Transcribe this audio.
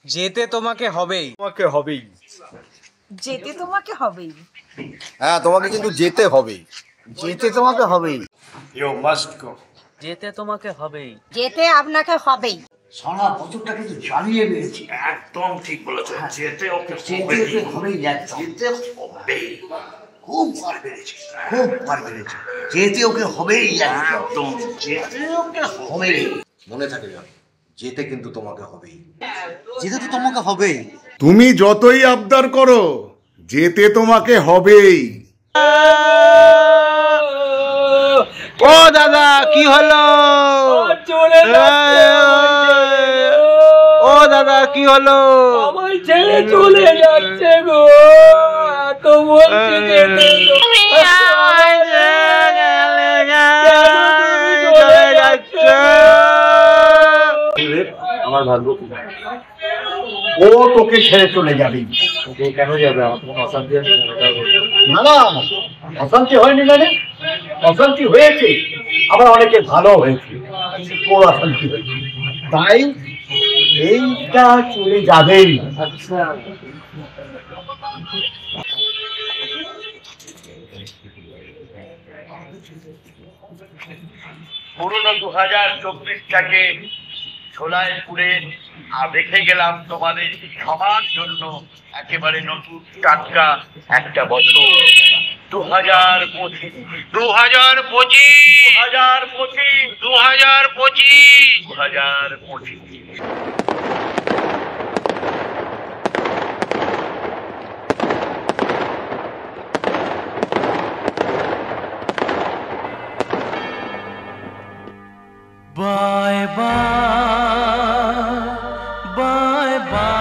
যেতে তোমাকে হবেই। তোমাকে হবেই। যেতে তোমাকে হবেই। হ্যাঁ, তোমাকে কিন্তু যেতে হবেই। যেতে তোমাকে হবেই। You must go. যেতে তোমাকে হবেই। যেতে আপনাকে হবেই। সারা বছরটা কিন্তু জ্বালিয়ে মেরেছি। একদম ঠিক বলেছো, যেতে ওকে যেতে ওকে হবেই, যেতে হবেই। খুব বার বেড়েছে, খুব বার বেড়েছে। যেতে ওকে হবেই, একদম যেতে ওকে হবেই। মনে থাকে যেন, যেতে কিন্তু তোমাকে হবেই। যেতে তো তোমাকে হবেই। তুমি যতই আবদার করো, যেতে তোমাকে হবেই। ও দাদা কি হলো? ও দাদা কি হলো? আমার ছেলে চলে যাচ্ছে গো, তো বলছি যেতে আমার ভাগ্য ও তোকে ছেড়ে চলে যাবে। কেন যাবে? আমার কোনো অশান্তি আছে না না, অশান্তি হয়নি মানে? অশান্তি হয়েছে, আবার অনেকে ভালো হয়েছে, তোর অশান্তি হয়েছে, তাই এইটা চলে যাবেই। আচ্ছা পুরনো 2024টাকে ছোলায় পুড়ে রেখে গেলাম তোমাদের সবার জন্য একেবারে নতুন টাটকা একটা বছর। 2025 Bye bye, bye bye.